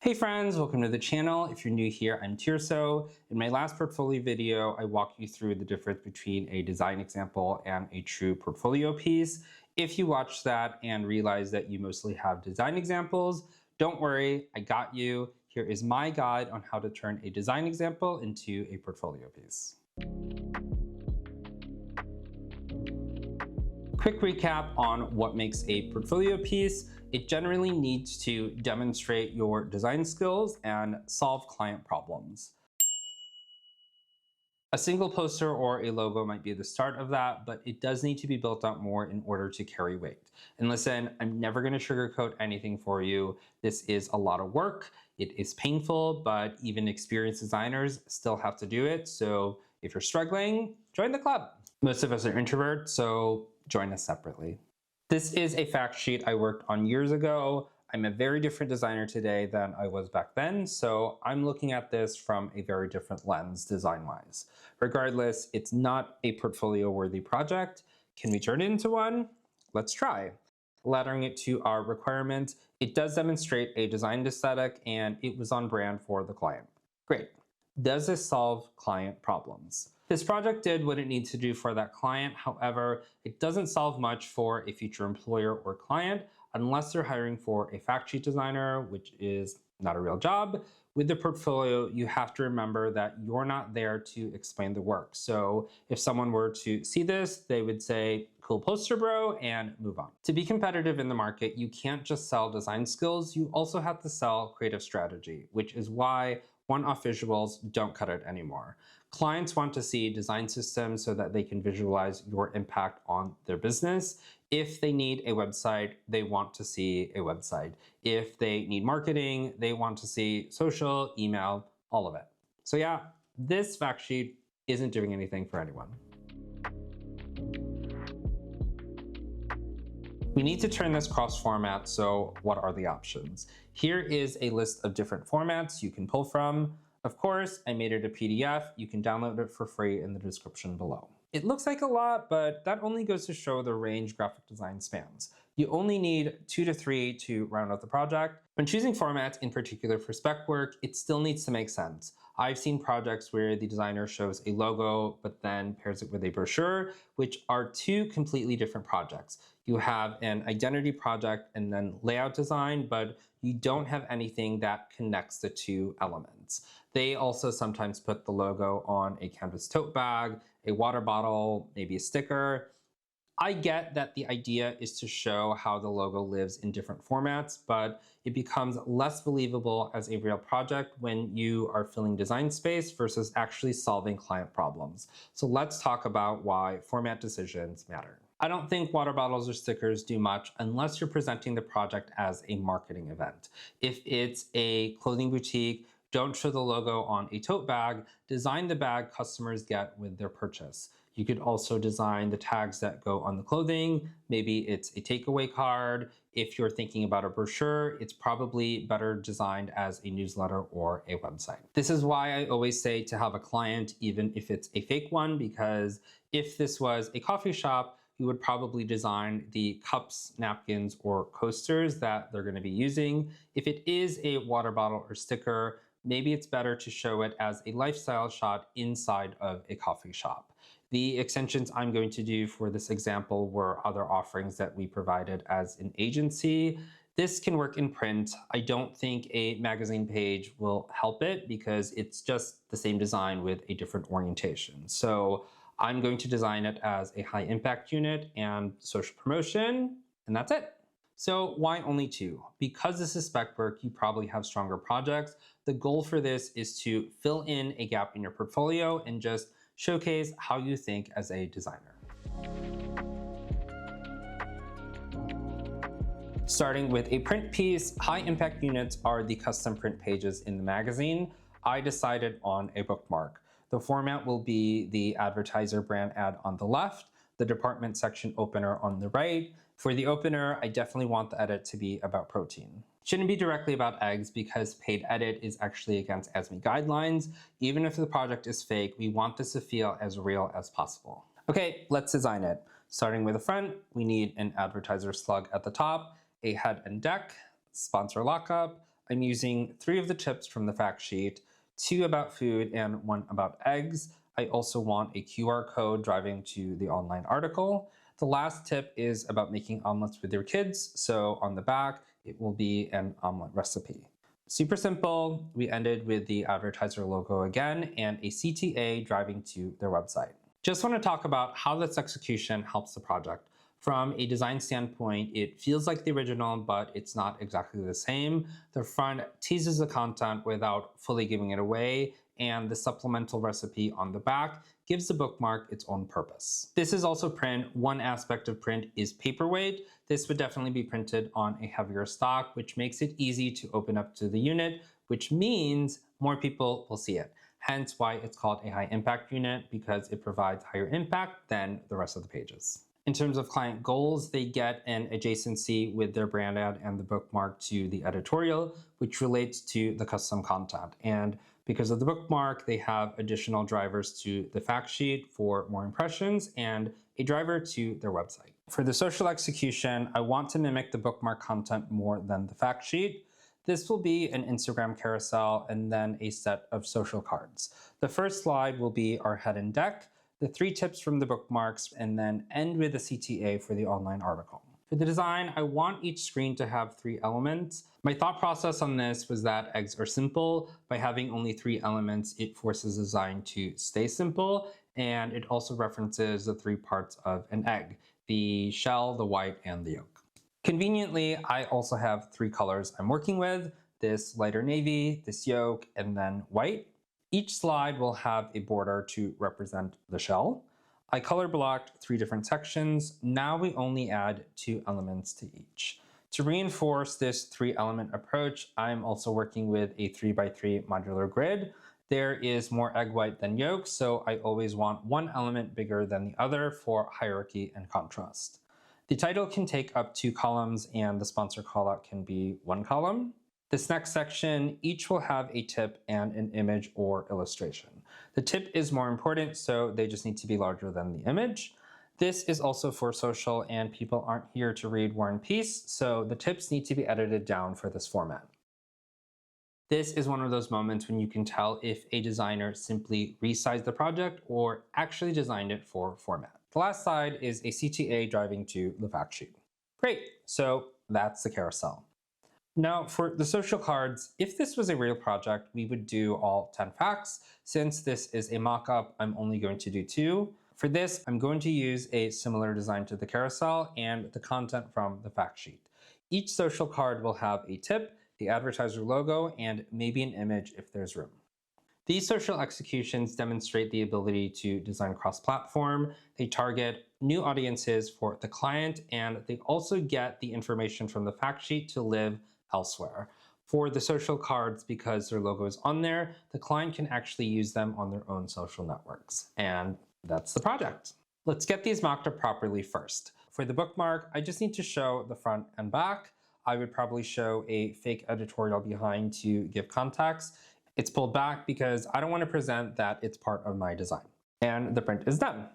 Hey friends, welcome to the channel. If you're new here, I'm Tirso. In my last portfolio video, I walked you through the difference between a design example and a true portfolio piece. If you watched that and realized that you mostly have design examples, don't worry, I got you. Here is my guide on how to turn a design example into a portfolio piece. Quick recap on what makes a portfolio piece. It generally needs to demonstrate your design skills and solve client problems. A single poster or a logo might be the start of that, but it does need to be built out more in order to carry weight. And listen, I'm never going to sugarcoat anything for you. This is a lot of work. It is painful, but even experienced designers still have to do it. So if you're struggling, join the club. Most of us are introverts, so join us separately. This is a fact sheet I worked on years ago. I'm a very different designer today than I was back then, so I'm looking at this from a very different lens design-wise. Regardless, it's not a portfolio-worthy project. Can we turn it into one? Let's try. Laddering it to our requirement, it does demonstrate a design aesthetic and it was on brand for the client. Great. Does this solve client problems? This project did what it needs to do for that client. However, it doesn't solve much for a future employer or client unless they're hiring for a fact sheet designer, which is not a real job. With the portfolio, you have to remember that you're not there to explain the work. So if someone were to see this, they would say, cool poster bro, and move on. To be competitive in the market, you can't just sell design skills, you also have to sell creative strategy, which is why one-off visuals don't cut it anymore. Clients want to see design systems so that they can visualize your impact on their business. If they need a website, they want to see a website. If they need marketing, they want to see social, email, all of it. So yeah, this fact sheet isn't doing anything for anyone. We need to turn this cross-format, so what are the options? Here is a list of different formats you can pull from. Of course, I made it a PDF. You can download it for free in the description below. It looks like a lot, but that only goes to show the range graphic design spans. You only need 2 to 3 to round out the project. When choosing formats, in particular for spec work, it still needs to make sense. I've seen projects where the designer shows a logo, but then pairs it with a brochure, which are two completely different projects. You have an identity project and then layout design, but you don't have anything that connects the two elements. They also sometimes put the logo on a canvas tote bag, a water bottle, maybe a sticker. I get that the idea is to show how the logo lives in different formats, but it becomes less believable as a real project when you are filling design space versus actually solving client problems. So let's talk about why format decisions matter. I don't think water bottles or stickers do much unless you're presenting the project as a marketing event. If it's a clothing boutique, don't show the logo on a tote bag, design the bag customers get with their purchase. You could also design the tags that go on the clothing. Maybe it's a takeaway card. If you're thinking about a brochure, it's probably better designed as a newsletter or a website. This is why I always say to have a client, even if it's a fake one, because if this was a coffee shop, you would probably design the cups, napkins, or coasters that they're going to be using. If it is a water bottle or sticker, maybe it's better to show it as a lifestyle shot inside of a coffee shop. The extensions I'm going to do for this example were other offerings that we provided as an agency. This can work in print. I don't think a magazine page will help it because it's just the same design with a different orientation. So I'm going to design it as a high impact unit and social promotion, and that's it. So why only 2? Because this is spec work, you probably have stronger projects. The goal for this is to fill in a gap in your portfolio and just showcase how you think as a designer. Starting with a print piece, high impact units are the custom print pages in the magazine. I decided on a bookmark. The format will be the advertiser brand ad on the left, the department section opener on the right. For the opener, I definitely want the edit to be about protein. Shouldn't be directly about eggs because paid edit is actually against ASME guidelines. Even if the project is fake, we want this to feel as real as possible. Okay, let's design it. Starting with the front, we need an advertiser slug at the top, a head and deck, sponsor lockup, I'm using 3 of the tips from the fact sheet, 2 about food and 1 about eggs. I also want a QR code driving to the online article. The last tip is about making omelets with your kids. So on the back, it will be an omelet recipe. Super simple. We ended with the advertiser logo again and a CTA driving to their website. Just want to talk about how this execution helps the project. From a design standpoint, it feels like the original, but it's not exactly the same. The front teases the content without fully giving it away, and the supplemental recipe on the back gives the bookmark its own purpose. This is also print. One aspect of print is paperweight. This would definitely be printed on a heavier stock, which makes it easy to open up to the unit, which means more people will see it. Hence why it's called a high impact unit, because it provides higher impact than the rest of the pages. In terms of client goals, they get an adjacency with their brand ad and the bookmark to the editorial, which relates to the custom content. And because of the bookmark, they have additional drivers to the fact sheet for more impressions and a driver to their website. For the social execution, I want to mimic the bookmark content more than the fact sheet. This will be an Instagram carousel and then a set of social cards. The first slide will be our head and deck, the 3 tips from the bookmarks, and then end with a CTA for the online article. For the design, I want each screen to have 3 elements. My thought process on this was that eggs are simple. By having only 3 elements, it forces design to stay simple, and it also references the 3 parts of an egg: the shell, the white, and the yolk. Conveniently, I also have 3 colors I'm working with: this lighter navy, this yolk, and then white. Each slide will have a border to represent the shell. I color blocked 3 different sections. Now we only add 2 elements to each. To reinforce this 3-element approach, I'm also working with a 3x3 modular grid. There is more egg white than yolk, so I always want one element bigger than the other for hierarchy and contrast. The title can take up 2 columns, and the sponsor callout can be 1 column. This next section, each will have a tip and an image or illustration. The tip is more important, so they just need to be larger than the image. This is also for social, and people aren't here to read War and Peace, so the tips need to be edited down for this format. This is one of those moments when you can tell if a designer simply resized the project or actually designed it for format. The last slide is a CTA driving to the fact sheet. Great, so that's the carousel. Now for the social cards, if this was a real project, we would do all 10 facts. Since this is a mock-up, I'm only going to do 2. For this, I'm going to use a similar design to the carousel and the content from the fact sheet. Each social card will have a tip, the advertiser logo, and maybe an image if there's room. These social executions demonstrate the ability to design cross-platform. They target new audiences for the client, and they also get the information from the fact sheet to live elsewhere. For the social cards, because their logo is on there, the client can actually use them on their own social networks. And that's the project. Let's get these mocked up properly first. For the bookmark, I just need to show the front and back. I would probably show a fake editorial behind to give context. It's pulled back because I don't want to present that it's part of my design. And the print is done.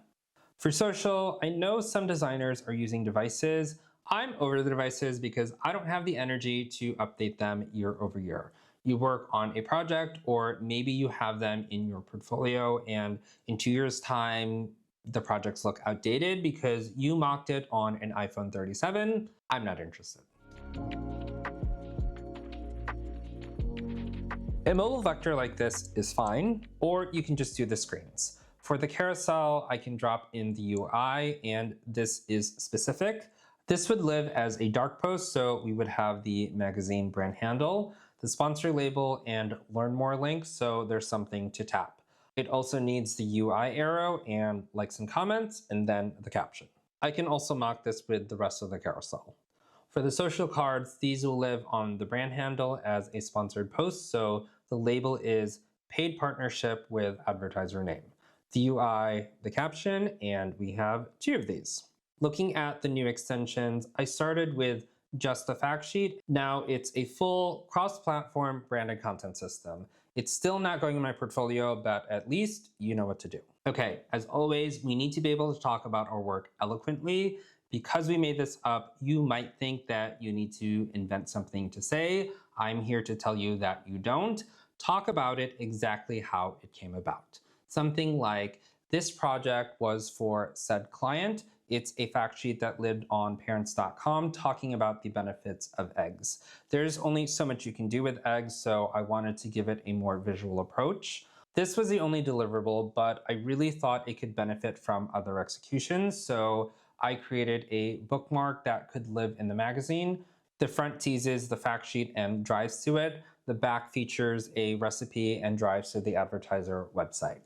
For social, I know some designers are using devices. I'm over the devices because I don't have the energy to update them year over year. You work on a project, or maybe you have them in your portfolio, and in 2 years' time, the projects look outdated because you mocked it on an iPhone 37. I'm not interested. A mobile vector like this is fine, or you can just do the screens. For the carousel, I can drop in the UI, and this is specific. This would live as a dark post, so we would have the magazine brand handle, the sponsor label, and learn more links, so there's something to tap. It also needs the UI arrow and likes and comments, and then the caption. I can also mock this with the rest of the carousel. For the social cards, these will live on the brand handle as a sponsored post, so the label is paid partnership with advertiser name. The UI, the caption, and we have 2 of these. Looking at the new extensions, I started with just the fact sheet. Now it's a full cross-platform branded content system. It's still not going in my portfolio, but at least you know what to do. Okay, as always, we need to be able to talk about our work eloquently. Because we made this up, you might think that you need to invent something to say. I'm here to tell you that you don't. Talk about it exactly how it came about. Something like, this project was for said client. It's a fact sheet that lived on parents.com talking about the benefits of eggs. There's only so much you can do with eggs, so I wanted to give it a more visual approach. This was the only deliverable, but I really thought it could benefit from other executions, so I created a bookmark that could live in the magazine. The front teases the fact sheet and drives to it. The back features a recipe and drives to the advertiser website.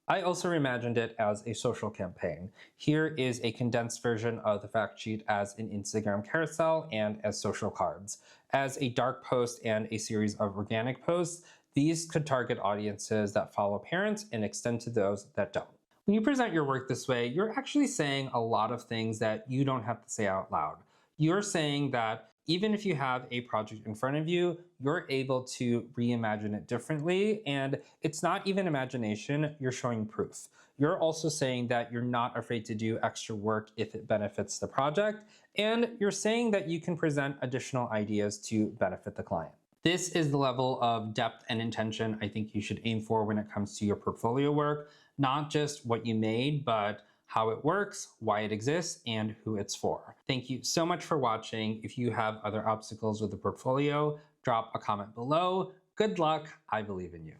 I also reimagined it as a social campaign. Here is a condensed version of the fact sheet as an Instagram carousel and as social cards. As a dark post and a series of organic posts, these could target audiences that follow parents and extend to those that don't. When you present your work this way, you're actually saying a lot of things that you don't have to say out loud. You're saying that even if you have a project in front of you, you're able to reimagine it differently. And it's not even imagination, you're showing proof. You're also saying that you're not afraid to do extra work if it benefits the project. And you're saying that you can present additional ideas to benefit the client. This is the level of depth and intention I think you should aim for when it comes to your portfolio work, not just what you made, but how it works, why it exists, and who it's for. Thank you so much for watching. If you have other obstacles with the portfolio, drop a comment below. Good luck, I believe in you.